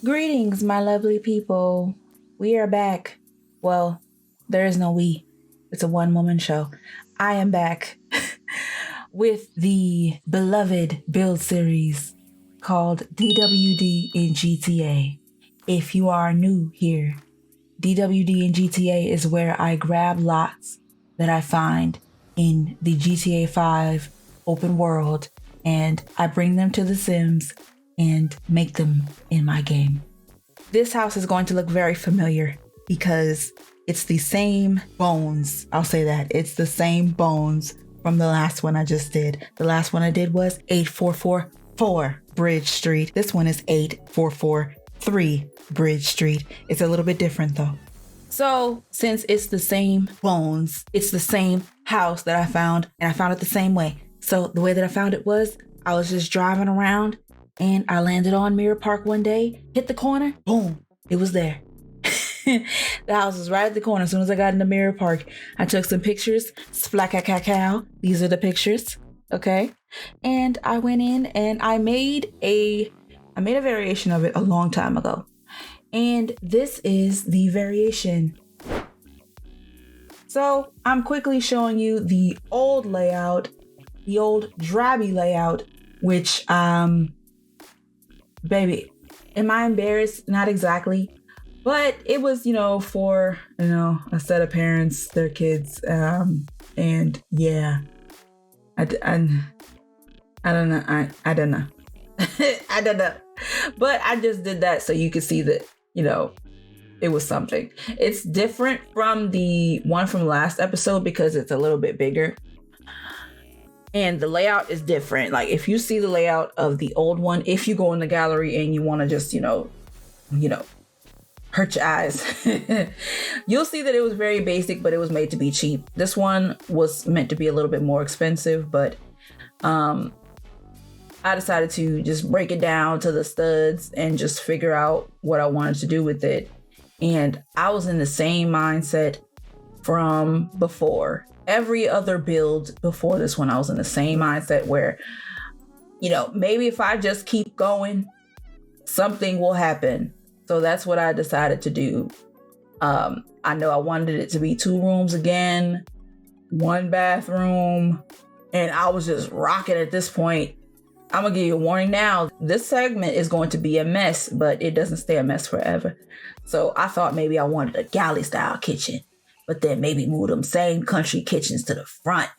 Greetings, my lovely people. We are back. Well, there is no we. It's a one-woman show. I am back with the beloved build series called DWD in GTA. If you are new here, DWD in GTA is where I grab lots that I find in the GTA 5 open world and I bring them to the Sims and make them in my game. This house is going to look very familiar because it's the same bones. I'll say that. It's the same bones from the last one I just did. The last one I did was 8444 Bridge Street. This one is 8443 Bridge Street. It's a little bit different though. So since it's the same bones, it's the same house that I found, and I found it the same way. So the way that I found it was I was just driving around and I landed on Mirror Park one day, hit the corner, boom, it was there. The house was right at the corner. As soon as I got into Mirror Park, I took some pictures. Splack-a-cow. These are the pictures, okay? And I went in and I made a variation of it a long time ago. And this is the variation. So I'm quickly showing you the old layout, the old drabby layout, which, baby, am I embarrassed? Not exactly. But it was, for, a set of parents, their kids. And yeah, I don't know. I don't know. I don't know. But I just did that so you could see that, it was something. It's different from the one from last episode because it's a little bit bigger. And the layout is different. Like if you see the layout of the old one, if you go in the gallery and you want to just, hurt your eyes, you'll see that it was very basic, but it was made to be cheap. This one was meant to be a little bit more expensive, but I decided to just break it down to the studs and just figure out what I wanted to do with it. And I was in the same mindset from before. Every other build before this one, I was in the same mindset where, maybe if I just keep going, something will happen. So that's what I decided to do. I know I wanted it to be 2 rooms again, 1 bathroom, and I was just rocking at this point. I'm gonna give you a warning now. This segment is going to be a mess, but it doesn't stay a mess forever. So I thought maybe I wanted a galley style kitchen, but then maybe move them same country kitchens to the front.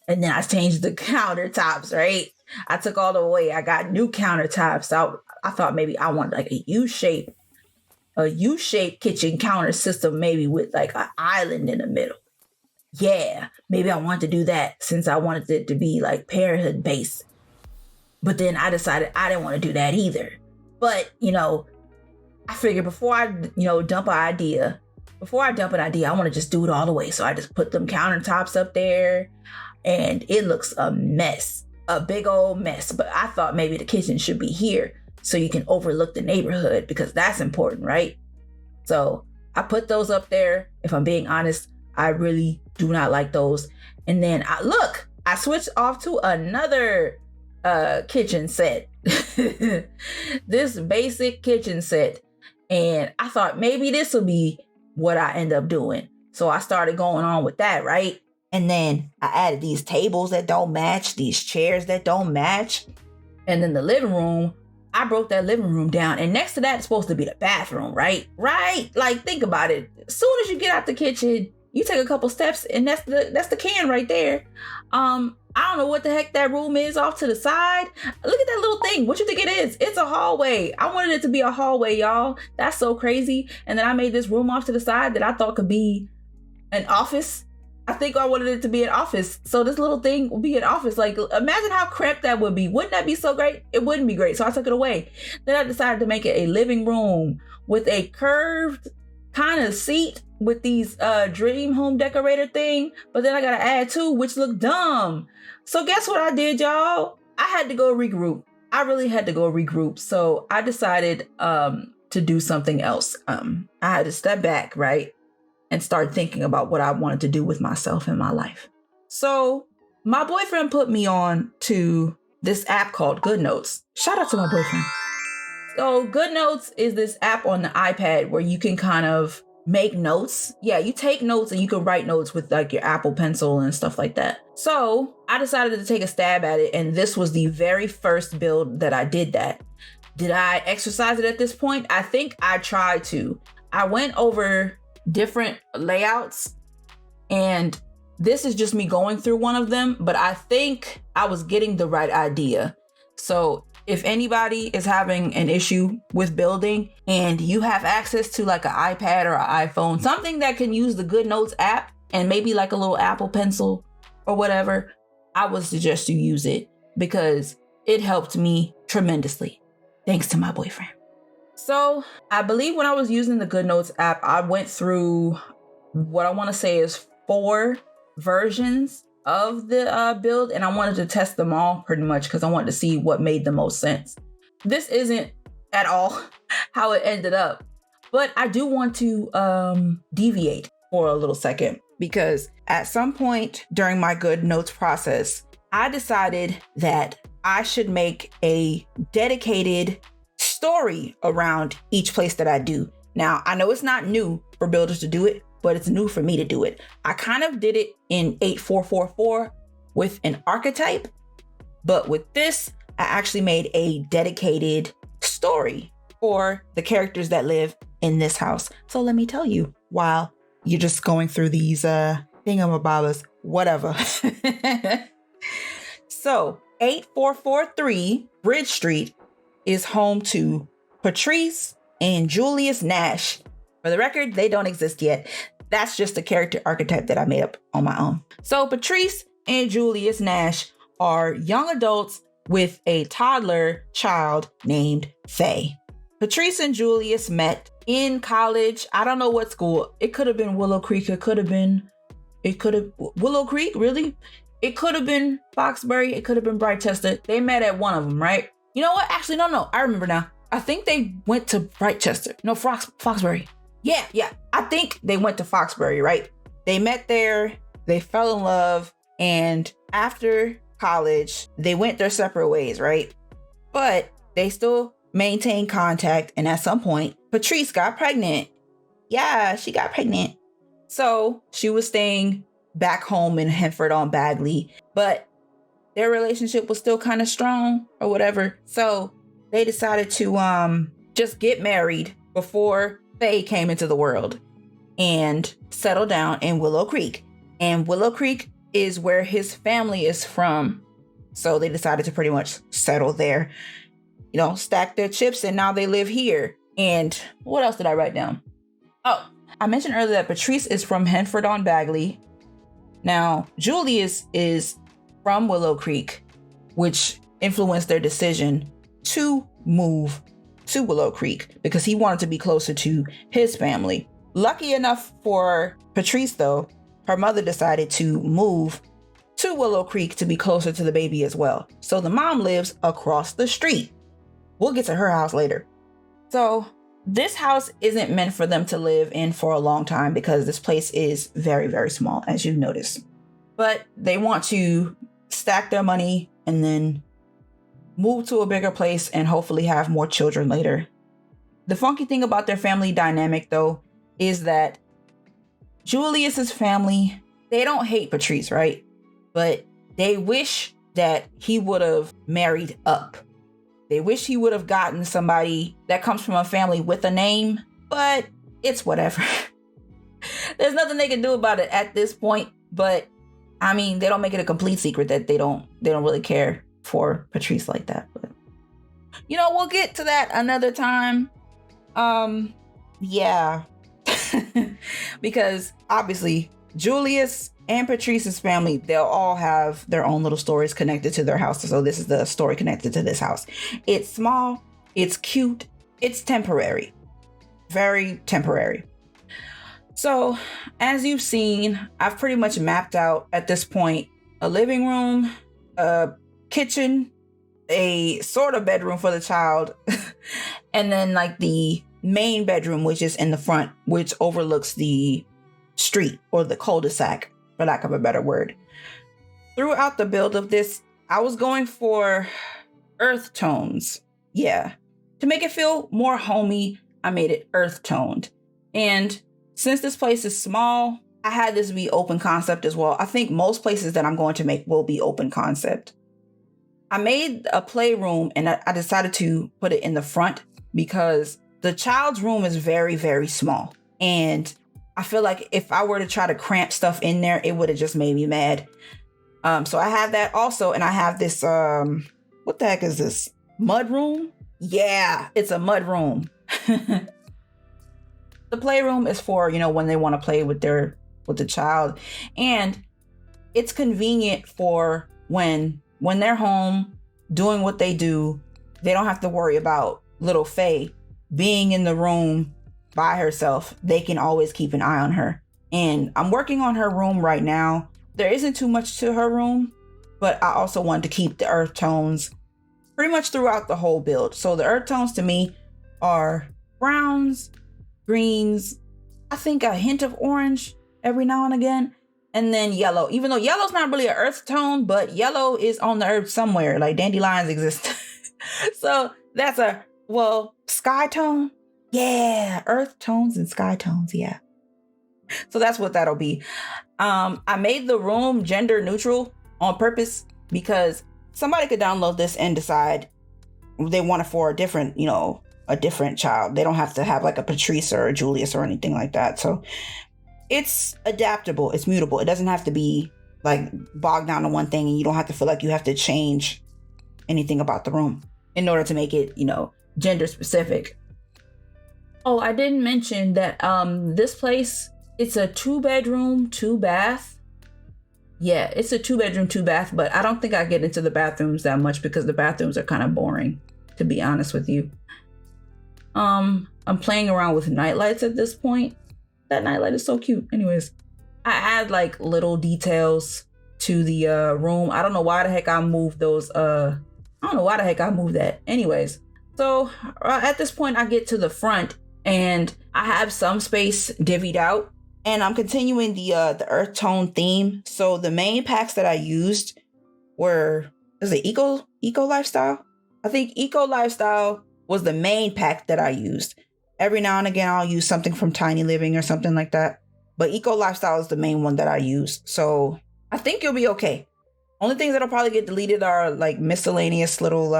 And then I changed the countertops, right? I took all the way. I got new countertops. I thought maybe I wanted like a U-shaped kitchen counter system, maybe with like an island in the middle. Yeah, maybe I wanted to do that since I wanted it to be like parenthood based. But then I decided I didn't want to do that either. But, I figured before I, dump an idea, I want to just do it all the way. So I just put them countertops up there and it looks a mess, a big old mess. But I thought maybe the kitchen should be here so you can overlook the neighborhood because that's important, right? So I put those up there. If I'm being honest, I really do not like those. And then I switched off to another kitchen set. This basic kitchen set. And I thought maybe this will be what I end up doing. So I started going on with that, right? And then I added these tables that don't match, these chairs that don't match. And then the living room, I broke that living room down. And next to that, it's supposed to be the bathroom, right? Right? Like, think about it. As soon as you get out the kitchen, you take a couple steps and that's the can right there. I don't know what the heck that room is off to the side. Look at that little thing. What you think it is? It's a hallway. I wanted it to be a hallway, y'all. That's so crazy. And then I made this room off to the side that I thought could be an office. I think I wanted it to be an office. So this little thing will be an office. Like, imagine how cramped that would be. Wouldn't that be so great? It wouldn't be great. So I took it away. Then I decided to make it a living room with a curved kind of seat with these dream home decorator thing. But then I got to add 2, which look dumb. So guess what I did, y'all? I had to go regroup. I really had to go regroup. So I decided to do something else. I had to step back, right? And start thinking about what I wanted to do with myself and my life. So my boyfriend put me on to this app called Good Notes. Shout out to my boyfriend. So GoodNotes is this app on the iPad where you can kind of make notes. Yeah, you take notes and you can write notes with like your Apple Pencil and stuff like that. So I decided to take a stab at it, and this was the very first build that I did that. Did I exercise it at this point? I think I tried to. I went over different layouts, and this is just me going through one of them, but I think I was getting the right idea. So if anybody is having an issue with building and you have access to like an iPad or an iPhone, something that can use the GoodNotes app and maybe like a little Apple Pencil or whatever, I would suggest you use it because it helped me tremendously. Thanks to my boyfriend. So I believe when I was using the GoodNotes app, I went through what I want to say is 4 versions of the build, and I wanted to test them all pretty much because I wanted to see what made the most sense. This isn't at all how it ended up, but I do want to deviate for a little second because at some point during my GoodNotes process, I decided that I should make a dedicated story around each place that I do. Now, I know it's not new for builders to do it, but it's new for me to do it. I kind of did it in 8444 with an archetype, but with this, I actually made a dedicated story for the characters that live in this house. So let me tell you, while you're just going through these thingamabobbers, whatever. So 8443 Bridge Street is home to Patrice and Julius Nash. For the record, they don't exist yet. That's just a character archetype that I made up on my own. So Patrice and Julius Nash are young adults with a toddler child named Faye. Patrice and Julius met in college. I don't know what school. It could have been Willow Creek. It could have Willow Creek, really? It could have been Foxbury. It could have been Brightchester. They met at one of them, right? You know what? Actually, no. I remember now. I think they went to Brightchester. No, Foxbury. Yeah. I think they went to Foxbury, right? They met there. They fell in love. And after college, they went their separate ways, right? But they still maintained contact. And at some point, Patrice got pregnant. Yeah, she got pregnant. So she was staying back home in Henford-on-Bagley, but their relationship was still kind of strong or whatever. So they decided to just get married before Faye came into the world and settle down in Willow Creek. And Willow Creek is where his family is from. So they decided to pretty much settle there, stack their chips, and now they live here. And what else did I write down? Oh, I mentioned earlier that Patrice is from Henford-on-Bagley. Now, Julius is from Willow Creek, which influenced their decision to move to Willow Creek because he wanted to be closer to his family. Lucky enough for Patrice, though, her mother decided to move to Willow Creek to be closer to the baby as well. So the mom lives across the street. We'll get to her house later. So this house isn't meant for them to live in for a long time because this place is very, very small, as you've noticed. But they want to stack their money and then move to a bigger place and hopefully have more children later. The funky thing about their family dynamic, though, is that Julius's family, they don't hate Patrice, right? But they wish that he would have married up. They wish he would have gotten somebody that comes from a family with a name, but it's whatever. There's nothing they can do about it at this point. But I mean, they don't make it a complete secret that they don't really care for Patrice like that. But we'll get to that another time. Yeah. Because obviously Julius and Patrice's family, they'll all have their own little stories connected to their house. So this is the story connected to this house. It's small, it's cute, it's temporary, very temporary. So as you've seen, I've pretty much mapped out at this point a living room, a kitchen, a sort of bedroom for the child, and then like the main bedroom, which is in the front, which overlooks the street or the cul-de-sac, for lack of a better word. Throughout the build of this, I was going for earth tones. Yeah. to make it feel more homey, I made it earth toned. And since this place is small, I had this be open concept as well. I think most places that I'm going to make will be open concept. I made a playroom and I decided to put it in the front because the child's room is very, very small. And I feel like if I were to try to cramp stuff in there, it would have just made me mad. So I have that also. And I have this, what the heck is this? Mud room? Yeah, it's a mud room. The playroom is for, when they want to play with the child. And it's convenient for when they're home doing what they do, they don't have to worry about little Faye being in the room by herself. They can always keep an eye on her. And I'm working on her room right now. There isn't too much to her room, but I also wanted to keep the earth tones pretty much throughout the whole build. So the earth tones to me are browns, greens, I think a hint of orange every now and again, and then yellow. Even though yellow's not really an earth tone, but yellow is on the earth somewhere, like dandelions exist. So that's sky tone. Yeah, earth tones and sky tones, yeah. So that's what that'll be. I made the room gender neutral on purpose because somebody could download this and decide they want it for a different child. They don't have to have like a Patrice or a Julius or anything like that. So it's adaptable. It's mutable. It doesn't have to be like bogged down to one thing, and you don't have to feel like you have to change anything about the room in order to make it, gender specific. Oh, I didn't mention that this place, it's a 2-bedroom, 2-bath. Yeah, it's a 2-bedroom, 2-bath, but I don't think I get into the bathrooms that much because the bathrooms are kind of boring, to be honest with you. I'm playing around with nightlights at this point. That nightlight is so cute. Anyways, I add like little details to the room. I don't know why the heck I moved those. I don't know why the heck I moved that. Anyways, so at this point I get to the front and I have some space divvied out. And I'm continuing the earth tone theme. So the main packs that I used is it Eco Lifestyle? I think Eco Lifestyle was the main pack that I used. Every now and again, I'll use something from Tiny Living or something like that. But Eco Lifestyle is the main one that I use. So I think you'll be okay. Only things that'll probably get deleted are like miscellaneous little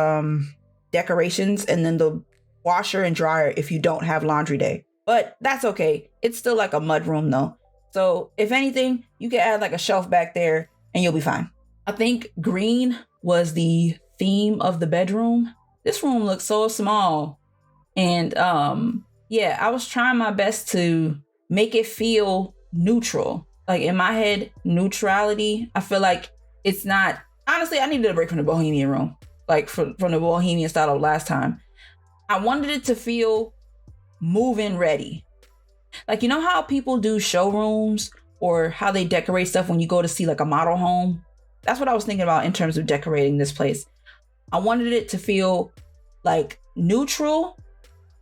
decorations and then the washer and dryer if you don't have laundry day. But that's okay. It's still like a mud room though. So if anything, you can add like a shelf back there and you'll be fine. I think green was the theme of the bedroom. This room looks so small. And yeah, I was trying my best to make it feel neutral. Like in my head, neutrality, I feel like it's not, honestly, I needed a break from the bohemian room. Like from the bohemian style of last time. I wanted it to feel move-in ready. Like, you know how people do showrooms or how they decorate stuff when you go to see like a model home? That's what I was thinking about in terms of decorating this place. I wanted it to feel like neutral,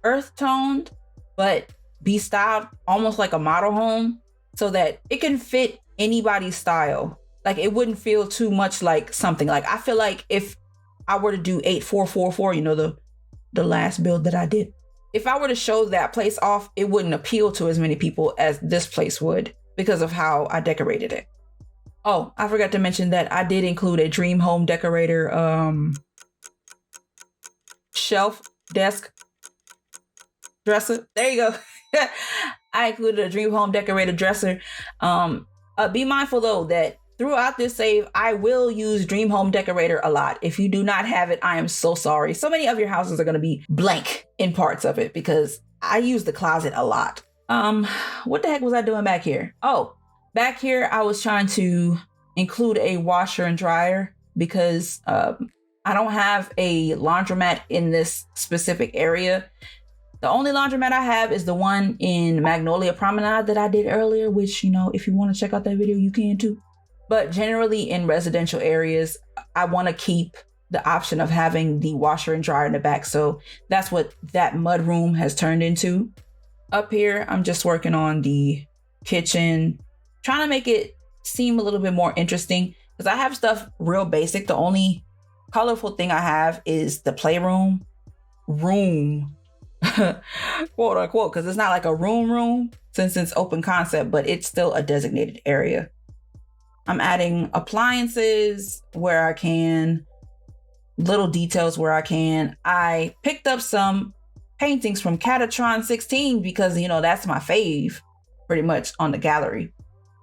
earth toned, but be styled almost like a model home so that it can fit anybody's style. Like it wouldn't feel too much like something. Like I feel like if I were to do 8444, the last build that I did, if I were to show that place off, it wouldn't appeal to as many people as this place would because of how I decorated it. Oh, I forgot to mention that I did include a dream home decorator shelf, desk, dresser. There you go. I included a dream home decorator dresser. Be mindful though that throughout this save, I will use Dream Home Decorator a lot. If you do not have it, I am so sorry. So many of your houses are going to be blank in parts of it because I use the closet a lot. What the heck was I doing back here? Oh, back here, I was trying to include a washer and dryer because I don't have a laundromat in this specific area. The only laundromat I have is the one in Magnolia Promenade that I did earlier, which, if you want to check out that video, you can too. But generally in residential areas, I want to keep the option of having the washer and dryer in the back. So that's what that mud room has turned into. Up here, I'm just working on the kitchen, trying to make it seem a little bit more interesting because I have stuff real basic. The only colorful thing I have is the playroom. room, quote unquote, because it's not like a room since it's open concept, but it's still a designated area. I'm adding appliances where I can, little details where I can. I picked up some paintings from Catatron 16 because, you know, that's my fave pretty much on the gallery.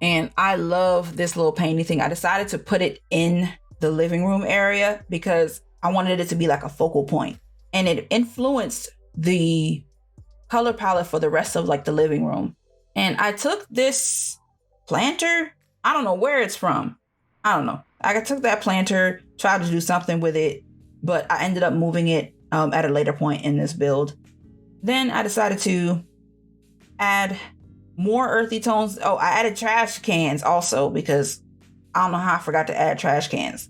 And I love this little painting thing. I decided to put it in the living room area because I wanted it to be like a focal point. And it influenced the color palette for the rest of like the living room. And I took this planter. I don't know where it's from. I don't know. I took that planter, tried to do something with it, but I ended up moving it at a later point in this build. Then I decided to add more earthy tones. Oh, I added trash cans also because I don't know how I forgot to add trash cans.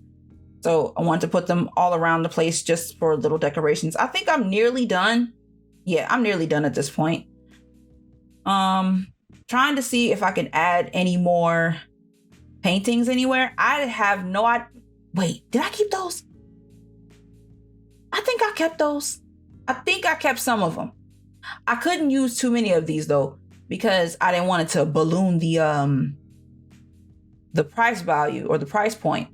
So I wanted to put them all around the place just for little decorations. I think I'm nearly done. Yeah, I'm nearly done at this point. Trying to see if I can add any more paintings anywhere. I have no idea. Wait, did I keep those? I think I kept those. I think I kept some of them. I couldn't use too many of these though, because I didn't want it to balloon the price value or the price point,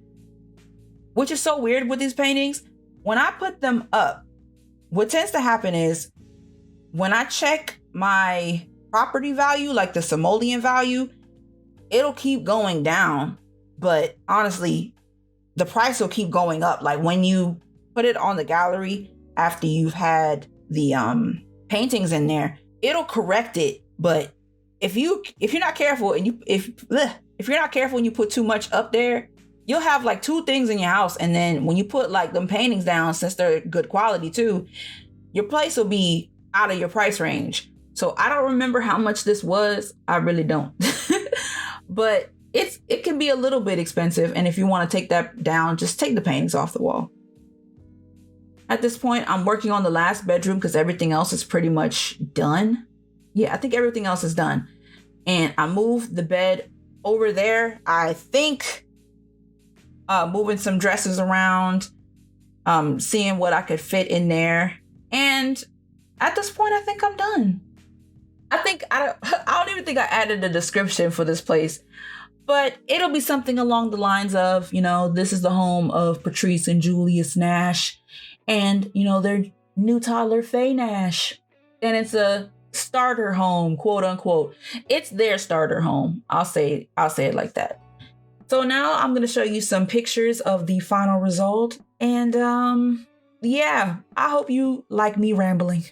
which is so weird with these paintings. When I put them up, what tends to happen is when I check my property value, like the simoleon value, it'll keep going down. But honestly, the price will keep going up. Like when you put it on the gallery after you've had the paintings in there, it'll correct it. But if you're not careful and if you're not careful and you put too much up there, you'll have like two things in your house. And then when you put like them paintings down, since they're good quality too, your place will be out of your price range. So I don't remember how much this was. I really don't. But it can be a little bit expensive. And if you want to take that down, just take the paintings off the wall. At this point, I'm working on the last bedroom because everything else is pretty much done. Yeah, I think everything else is done. And I moved the bed over there. I think moving some dresses around, seeing what I could fit in there. And at this point, I think I'm done. I don't even think I added a description for this place, but it'll be something along the lines of, you know, this is the home of Patrice and Julius Nash and, you know, their new toddler, Faye Nash. And it's a starter home, quote unquote. It's their starter home. I'll say it like that. So now I'm going to show you some pictures of the final result. And yeah, I hope you like me rambling.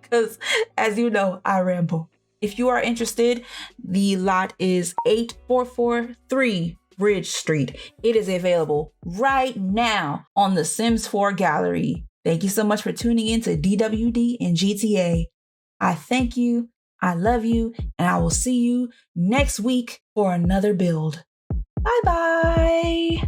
Because as you know, I ramble. If you are interested, the lot is 8443 Bridge Street. It is available right now on the Sims 4 gallery. Thank you so much for tuning in to DWD and GTA. I thank you, I love you, and I will see you next week for another build. Bye-bye.